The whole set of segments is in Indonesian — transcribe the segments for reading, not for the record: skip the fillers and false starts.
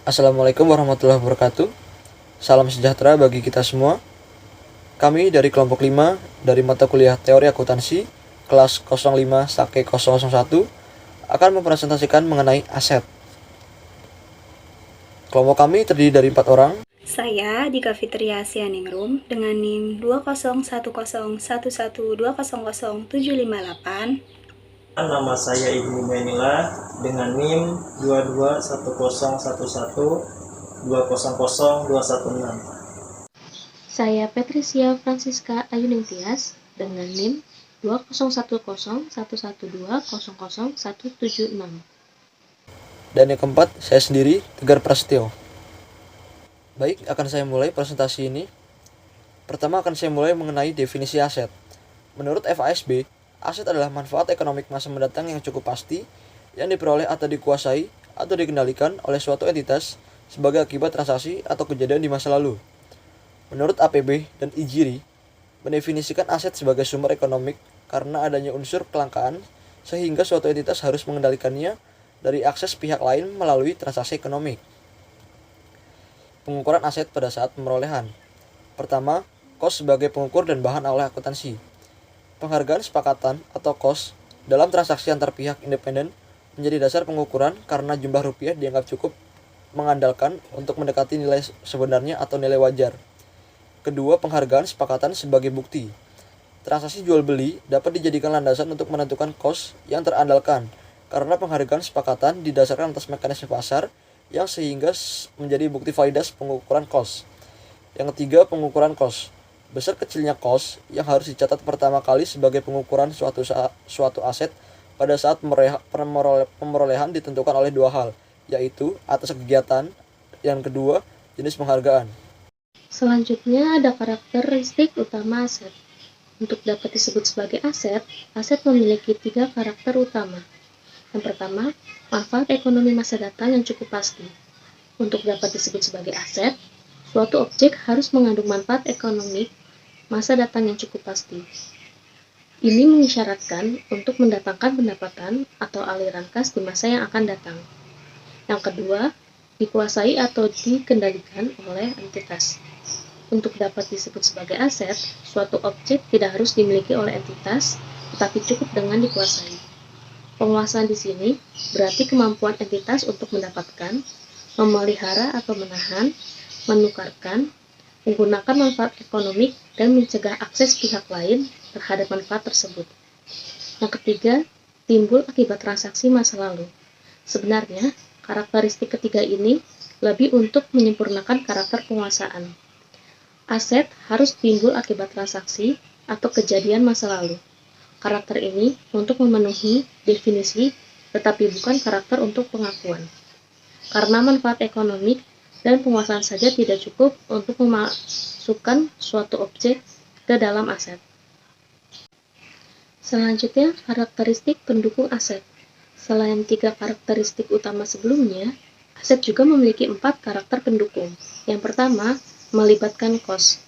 Assalamualaikum warahmatullahi wabarakatuh. Salam sejahtera bagi kita semua. Kami dari kelompok 5 dari mata kuliah Teori Akuntansi kelas 05 Sake 001 akan mempresentasikan mengenai aset. Kelompok kami terdiri dari 4 orang. Saya Dika Fitria Sianingrum dengan NIM 2010112000758. Nama saya Ibu Menila dengan NIM 2210112000216. Saya Patricia Francisca Ayuningtyas dengan NIM 2010112000176. Dan yang keempat, saya sendiri, Tegar Prasetyo. Baik, akan saya mulai presentasi ini. Pertama akan saya mulai mengenai definisi aset. Menurut FASB, aset adalah manfaat ekonomi masa mendatang yang cukup pasti, yang diperoleh atau dikuasai atau dikendalikan oleh suatu entitas sebagai akibat transaksi atau kejadian di masa lalu. Menurut APB dan IJRI, mendefinisikan aset sebagai sumber ekonomi karena adanya unsur kelangkaan sehingga suatu entitas harus mengendalikannya dari akses pihak lain melalui transaksi ekonomi. Pengukuran aset pada saat pemerolehan. Pertama, kos sebagai pengukur dan bahan oleh akuntansi. Penghargaan sepakatan atau kos dalam transaksi antar pihak independen menjadi dasar pengukuran karena jumlah rupiah dianggap cukup mengandalkan untuk mendekati nilai sebenarnya atau nilai wajar. Kedua, penghargaan sepakatan sebagai bukti. Transaksi jual beli dapat dijadikan landasan untuk menentukan kos yang terandalkan karena penghargaan sepakatan didasarkan atas mekanisme pasar yang sehingga menjadi bukti validitas pengukuran kos. Yang ketiga, pengukuran kos. Besar kecilnya kos yang harus dicatat pertama kali sebagai pengukuran suatu aset pada saat pemerolehan ditentukan oleh dua hal, yaitu atas kegiatan, yang kedua jenis penghargaan. Selanjutnya ada karakteristik utama aset. Untuk dapat disebut sebagai aset, aset memiliki 3 karakter utama. Yang pertama, manfaat ekonomi masa datang yang cukup pasti. Untuk dapat disebut sebagai aset, suatu objek harus mengandung manfaat ekonomi masa datang yang cukup pasti. Ini mengisyaratkan untuk mendatangkan pendapatan atau aliran kas di masa yang akan datang. Yang kedua, dikuasai atau dikendalikan oleh entitas. Untuk dapat disebut sebagai aset, suatu objek tidak harus dimiliki oleh entitas, tetapi cukup dengan dikuasai. Penguasaan di sini berarti kemampuan entitas untuk mendapatkan, memelihara atau menahan, menukarkan, menggunakan manfaat ekonomi dan mencegah akses pihak lain terhadap manfaat tersebut. Yang ketiga, timbul akibat transaksi masa lalu. Sebenarnya, karakteristik ketiga ini lebih untuk menyempurnakan karakter penguasaan. Aset harus timbul akibat transaksi atau kejadian masa lalu. Karakter ini untuk memenuhi definisi, tetapi bukan karakter untuk pengakuan. Karena manfaat ekonomi dan penguasaan saja tidak cukup untuk memasukkan suatu objek ke dalam aset. Selanjutnya, karakteristik pendukung aset. Selain 3 karakteristik utama sebelumnya, aset juga memiliki 4 karakter pendukung. Yang pertama, melibatkan kos.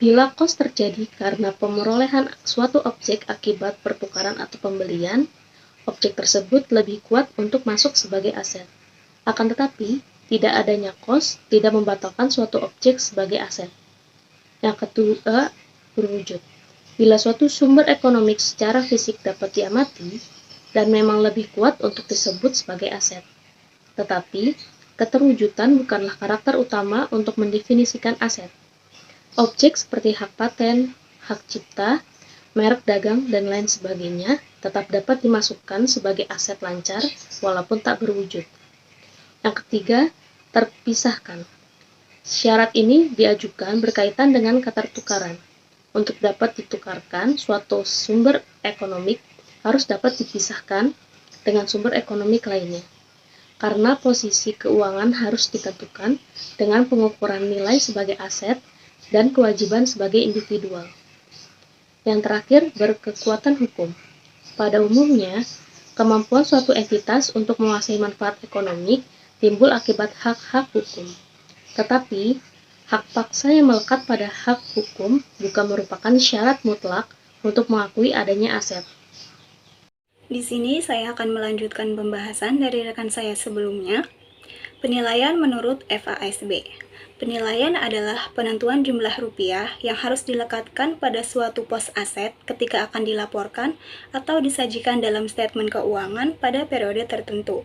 Bila kos terjadi karena pemerolehan suatu objek akibat pertukaran atau pembelian, objek tersebut lebih kuat untuk masuk sebagai aset. Akan tetapi, tidak adanya kos tidak membatalkan suatu objek sebagai aset. Yang kedua, berwujud. Bila suatu sumber ekonomi secara fisik dapat diamati, dan memang lebih kuat untuk disebut sebagai aset. Tetapi, keterwujudan bukanlah karakter utama untuk mendefinisikan aset. Objek seperti hak paten, hak cipta, merek dagang, dan lain sebagainya tetap dapat dimasukkan sebagai aset lancar walaupun tak berwujud. Yang ketiga, terpisahkan. Syarat ini diajukan berkaitan dengan ketertukaran. Untuk dapat ditukarkan, suatu sumber ekonomi harus dapat dipisahkan dengan sumber ekonomi lainnya. Karena posisi keuangan harus ditentukan dengan pengukuran nilai sebagai aset dan kewajiban sebagai individual. Yang terakhir, berkekuatan hukum. Pada umumnya, kemampuan suatu entitas untuk menguasai manfaat ekonomi timbul akibat hak-hak hukum. Tetapi, hak paksa yang melekat pada hak hukum bukan merupakan syarat mutlak untuk mengakui adanya aset. Di sini saya akan melanjutkan pembahasan dari rekan saya sebelumnya. Penilaian menurut FASB. Penilaian adalah penentuan jumlah rupiah yang harus dilekatkan pada suatu pos aset ketika akan dilaporkan atau disajikan dalam statement keuangan pada periode tertentu.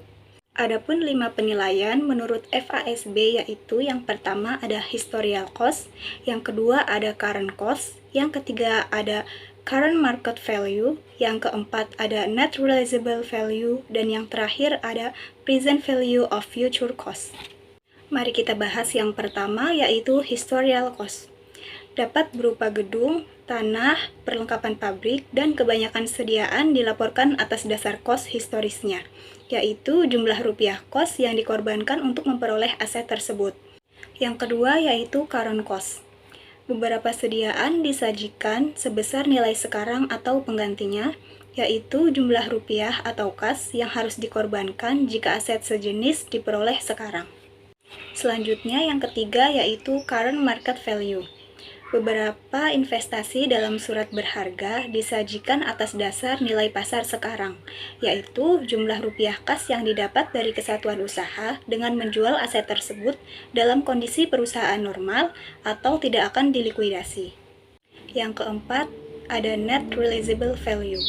Adapun 5 penilaian menurut FASB yaitu yang pertama ada historical cost, yang kedua ada current cost, yang ketiga ada current market value, yang keempat ada net realizable value, dan yang terakhir ada present value of future cost. Mari kita bahas yang pertama yaitu historical cost. Dapat berupa gedung, tanah, perlengkapan pabrik, dan kebanyakan sediaan dilaporkan atas dasar cost historisnya, yaitu jumlah rupiah cost yang dikorbankan untuk memperoleh aset tersebut. Yang kedua yaitu current cost. Beberapa sediaan disajikan sebesar nilai sekarang atau penggantinya, yaitu jumlah rupiah atau kas yang harus dikorbankan jika aset sejenis diperoleh sekarang. Selanjutnya yang ketiga yaitu current market value. Beberapa investasi dalam surat berharga disajikan atas dasar nilai pasar sekarang, yaitu jumlah rupiah kas yang didapat dari kesatuan usaha dengan menjual aset tersebut dalam kondisi perusahaan normal atau tidak akan dilikuidasi. Yang keempat, ada net realizable value.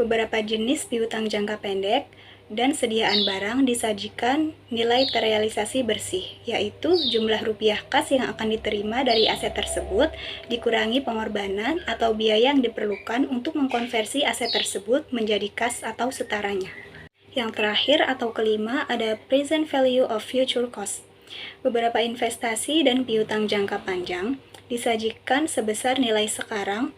Beberapa jenis piutang jangka pendek dan sediaan barang disajikan nilai terrealisasi bersih, yaitu jumlah rupiah kas yang akan diterima dari aset tersebut dikurangi pengorbanan atau biaya yang diperlukan untuk mengkonversi aset tersebut menjadi kas atau setaranya. Yang terakhir atau kelima ada present value of future cost. Beberapa investasi dan piutang jangka panjang disajikan sebesar nilai sekarang,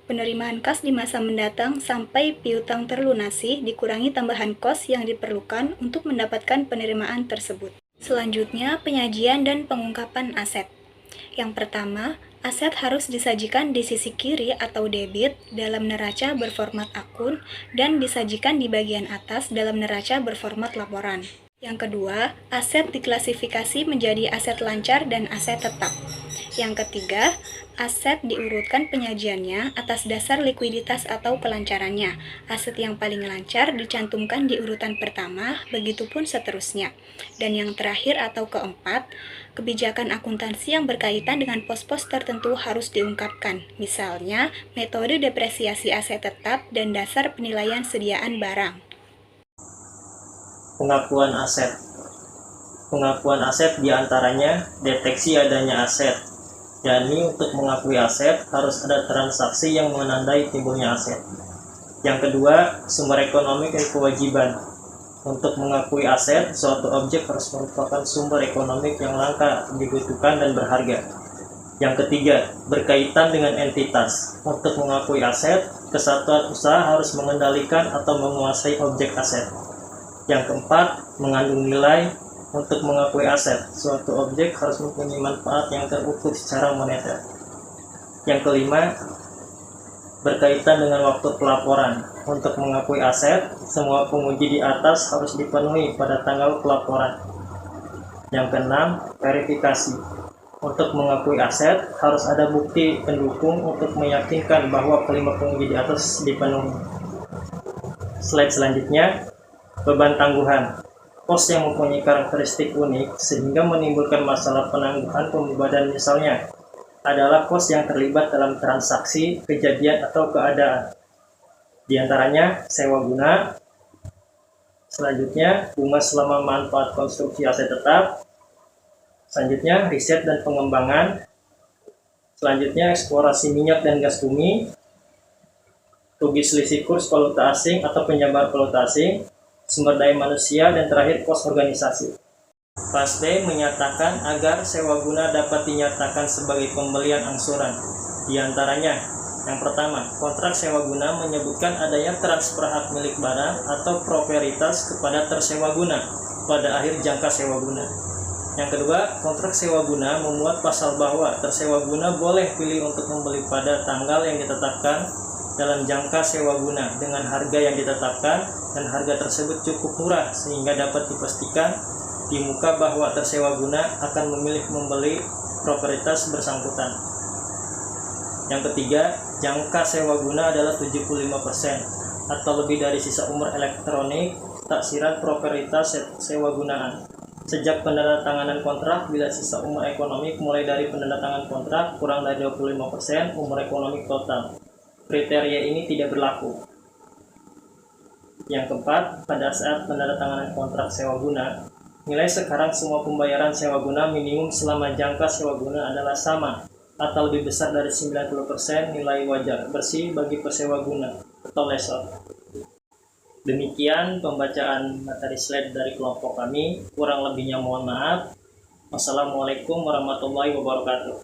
penerimaan kas di masa mendatang sampai piutang terlunasi dikurangi tambahan kos yang diperlukan untuk mendapatkan penerimaan tersebut. Selanjutnya, penyajian dan pengungkapan aset. Yang pertama, aset harus disajikan di sisi kiri atau debit dalam neraca berformat akun dan disajikan di bagian atas dalam neraca berformat laporan. Yang kedua, aset diklasifikasi menjadi aset lancar dan aset tetap. Yang ketiga, aset diurutkan penyajiannya atas dasar likuiditas atau kelancarannya. Aset yang paling lancar dicantumkan di urutan pertama, begitupun seterusnya. Dan yang terakhir atau keempat, kebijakan akuntansi yang berkaitan dengan pos-pos tertentu harus diungkapkan. Misalnya, metode depresiasi aset tetap dan dasar penilaian sediaan barang. Pengakuan aset. Pengakuan aset diantaranya deteksi adanya aset. yakni untuk mengakui aset harus ada transaksi yang menandai timbulnya aset. Yang kedua, sumber ekonomi dan kewajiban. Untuk mengakui aset, suatu objek harus merupakan sumber ekonomi yang langka, dibutuhkan, dan berharga. Yang ketiga, berkaitan dengan entitas. Untuk mengakui aset, kesatuan usaha harus mengendalikan atau menguasai objek aset. Yang keempat, mengandung nilai. Untuk mengakui aset, suatu objek harus mempunyai manfaat yang terukur secara moneter. Yang kelima, berkaitan dengan waktu pelaporan. Untuk mengakui aset, semua penguji di atas harus dipenuhi pada tanggal pelaporan. Yang keenam, verifikasi. Untuk mengakui aset, harus ada bukti pendukung untuk meyakinkan bahwa kelima penguji di atas dipenuhi. Slide selanjutnya, beban tangguhan. Pos yang mempunyai karakteristik unik sehingga menimbulkan masalah penangguhan pembebanan misalnya adalah kos yang terlibat dalam transaksi, kejadian, atau keadaan. Di antaranya sewa guna. Selanjutnya, bunga selama manfaat konstruksi aset tetap. Selanjutnya, riset dan pengembangan. Selanjutnya, eksplorasi minyak dan gas bumi. Rugi selisih kurs valuta asing atau penjabar valuta asing. Sumber daya manusia, dan terakhir kos organisasi. FASB menyatakan agar sewa guna dapat dinyatakan sebagai pembelian angsuran. Di antaranya, yang pertama, kontrak sewa guna menyebutkan adanya transfer hak milik barang atau proprietas kepada tersewa guna pada akhir jangka sewa guna. Yang kedua, kontrak sewa guna memuat pasal bahwa tersewa guna boleh pilih untuk membeli pada tanggal yang ditetapkan dalam jangka sewa guna dengan harga yang ditetapkan, dan harga tersebut cukup murah sehingga dapat dipastikan di muka bahwa tersewa guna akan memilih membeli proprietas bersangkutan. Yang ketiga, jangka sewa guna adalah 75% atau lebih dari sisa umur elektronik taksiran proprietas sewa gunaan. Sejak penandatanganan kontrak, bila sisa umur ekonomi mulai dari penandatangan kontrak kurang dari 25% umur ekonomi total. Kriteria ini tidak berlaku. Yang keempat, pada saat penandatanganan kontrak sewa guna, nilai sekarang semua pembayaran sewa guna minimum selama jangka sewa guna adalah sama atau lebih besar dari 90% nilai wajar bersih bagi pesewa guna atau lessor. Demikian pembacaan materi slide dari kelompok kami. Kurang lebihnya mohon maaf. Wassalamualaikum warahmatullahi wabarakatuh.